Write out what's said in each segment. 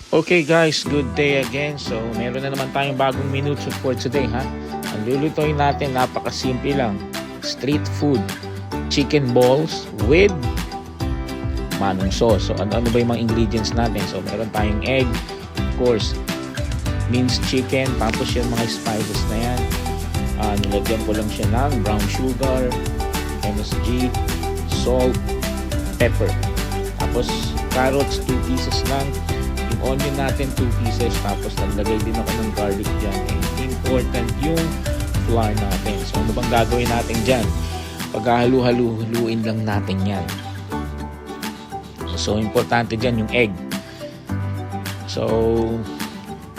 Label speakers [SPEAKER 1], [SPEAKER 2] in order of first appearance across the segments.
[SPEAKER 1] Okay guys, good day again. So meron na naman tayong bagong minuto for today ha. Ang lulutuin natin, napakasimple lang. Street food, chicken balls with manong sauce. So ano ba yung mga ingredients natin? So meron tayong egg, of course, minced chicken, tapos yung mga spices na yan. Nilagyan ko lang siya ng brown sugar, MSG, salt, pepper. Tapos carrots, 2 pieces lang. Yung onion natin, 2 pieces. Tapos naglagay din ako ng garlic dyan. And important yung flour natin. So ano bang gagawin natin dyan? Paghahalu-haluin lang natin yan. So importante dyan yung egg. So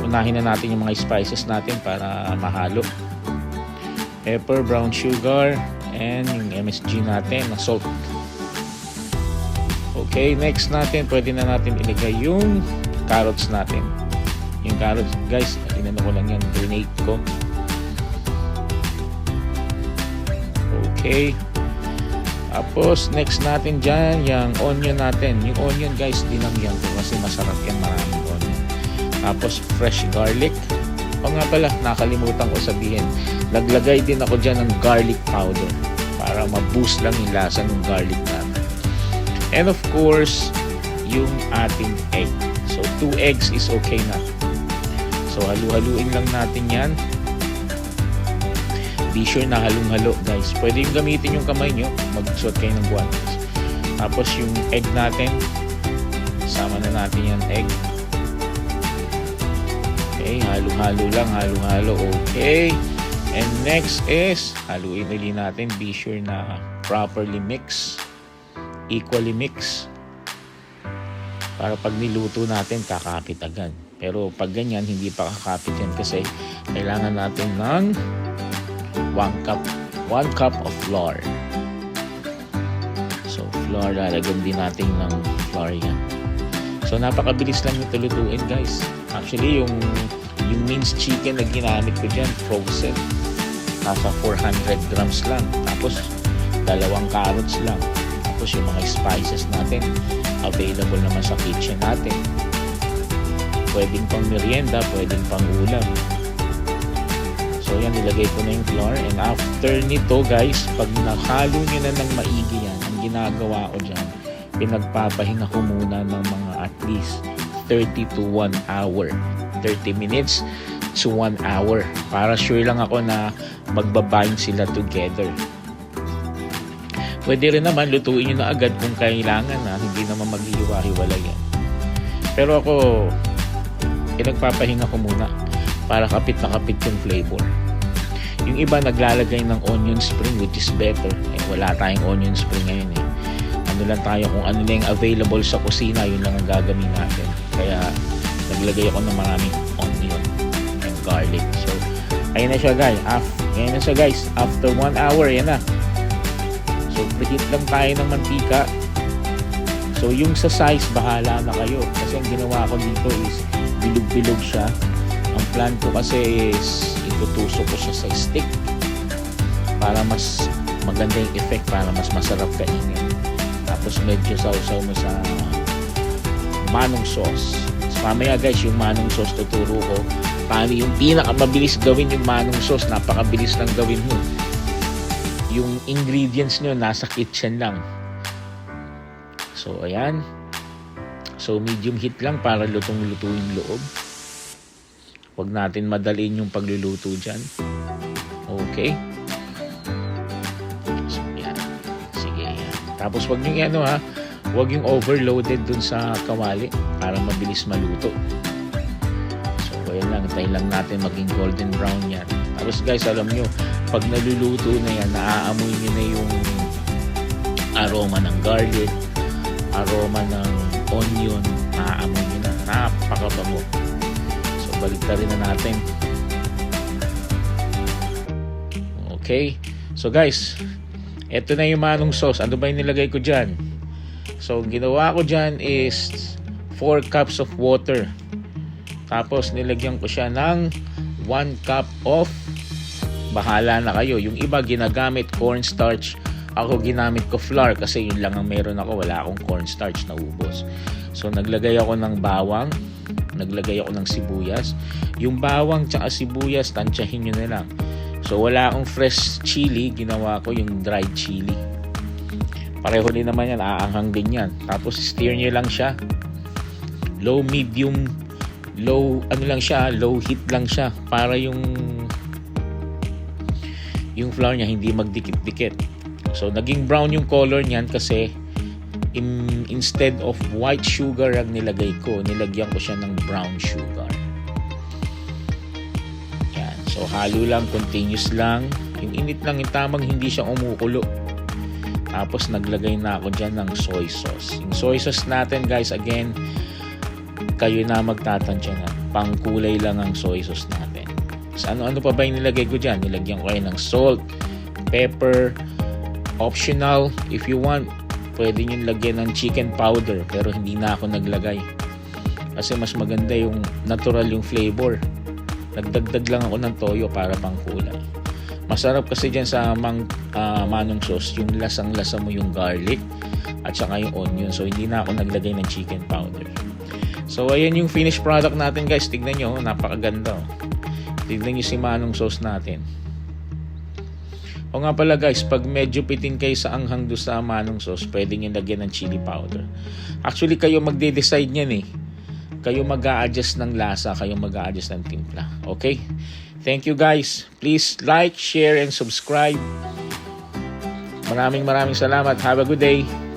[SPEAKER 1] unahin na natin yung mga spices natin para mahalo. Pepper, brown sugar, and yung MSG natin na salt. Okay, next natin, pwede na natin ilagay yung carrots natin. Yung carrots, guys, inano ko lang yan, grenade ko. Okay. Tapos, next natin dyan, yung onion natin. Yung onion, guys, dinamyan ko kasi masarap yan, maraming onion. Tapos, fresh garlic. O nga pala, nakalimutan ko sabihin, naglagay din ako dyan ng garlic powder para ma-boost lang yung lasa ng garlic natin. And of course, yung ating egg. So 2 eggs is okay na. So halu-haluin lang natin yan. Be sure na halong-halo guys. Pwede yung gamitin yung kamay nyo, magsuot kayo ng guantes. Tapos yung egg natin, sama na natin yung egg. Okay, halo-halo lang, halo-halo. Okay. And next is, haluin ulit natin. Be sure na properly mix, equally mix, para pag niluto natin kakapit agad. Pero pag ganyan, hindi pa kakapit yan kasi kailangan natin ng 1 cup of flour. So flour, lalagyan din natin ng flour yan. So napakabilis lang yung lutuin guys. Actually yung minced chicken na ginamit ko dyan, frozen, nasa 400 grams lang. Tapos 2 carrots lang. Tapos yung mga spices natin, available naman sa kitchen natin. Pwedeng pang merienda, pwedeng pang ulam. So yan, nilagay ko na yung flour. And after nito guys, pag nakalo nyo na ng maigi yan, ang ginagawa ko dyan, pinagpapahinga ko muna ng mga at least 30 to 1 hour. 30 minutes to 1 hour. Para sure lang ako na magbabind sila together. Pwede rin naman lutuin nyo na agad kung kailangan na, hindi naman maghihiwa-hiwalay yan. Pero ako, pinagpapahinga ko muna para kapit na kapit yung flavor. Yung iba naglalagay ng onion spring, which is better. Wala tayong onion spring ngayon eh. Ano lang tayo, kung ano lang available sa kusina, yun lang ang gagawin natin. Kaya naglagay ako ng maraming onion and garlic. So ayun na siya guys. After 1 hour, yan na. So preheat lang tayo ng mantika. So yung sa size, bahala na kayo. Kasi ang ginawa ko dito is bilog-bilog siya. Ang plan ko kasi is itutusok ko siya sa stick para mas maganda yung effect, para mas masarap kainin. Tapos medyo sausaw mo sa manong sauce. So mamaya guys, yung manong sauce tuturo ko paano yung pinakamabilis gawin yung manong sauce. Napakabilis lang gawin mo. Yung ingredients nyo nasa kitchen lang. So ayan. So medium heat lang para lutong-luto yung loob. Huwag natin madalin yung pagluluto dyan. Okay. So yan. Sige yan. Tapos huwag nyo yan huwag yung overloaded dun sa kawali para mabilis maluto. So ayan lang. Tayo lang natin maging golden brown yan. Tapos guys, alam nyo, pag naluluto na yan, naaamoy nyo na yung aroma ng garlic, aroma ng onion, naaamoy nyo na. Napakabango. So baliktarin na natin. Okay. So guys, eto na yung manong sauce. Ano ba yung nilagay ko dyan? So ginawa ko dyan is 4 cups of water. Tapos nilagyan ko siya ng 1 cup of, bahala na kayo. Yung iba ginagamit cornstarch. Ako ginamit ko flour kasi yun lang ang meron ako. Wala akong cornstarch na ubos. So naglagay ako ng bawang naglagay ako ng sibuyas. Yung bawang tsaka sibuyas, tansyahin nyo na lang. So wala akong fresh chili, ginawa ko yung dried chili. Pareho din naman yan, aanghang din yan. Tapos stir nyo lang siya. Low, medium, low, lang siya, low heat lang siya. Para yung flour niya hindi magdikit-dikit. So naging brown yung color niyan kasi instead of white sugar ang nilagay ko, nilagyan ko siya ng brown sugar. Yan. So halo lang, continuous lang. Yung init lang, yung tamang hindi siya umukulo. Tapos naglagay na ako dyan ng soy sauce. Yung soy sauce natin guys, again, kayo na magtatansya na. Pangkulay lang ang soy sauce natin. So ano pa ba yung nilagay ko dyan? Nilagyan ko kayo ng salt, pepper, optional. If you want, pwede nyo lagyan ng chicken powder, pero hindi na ako naglagay kasi mas maganda yung natural yung flavor. Nagdagdag lang ako ng toyo para pang kulay. Masarap kasi dyan sa manong sauce, yung lasang-lasa mo yung garlic at saka yung onion. So hindi na ako naglagay ng chicken powder. So ayan yung finished product natin guys. Tignan nyo, napakaganda. Tignan nyo si manong sauce natin. O nga pala guys, pag medyo pitin kayo sa anghang do sa manong sauce, pwede nyo lagyan ng chili powder. Actually, kayo magde-decide nyan eh. Kayo mag-a-adjust ng lasa, kayo mag-a-adjust ng timpla. Okay? Thank you guys. Please like, share, and subscribe. Maraming salamat. Have a good day.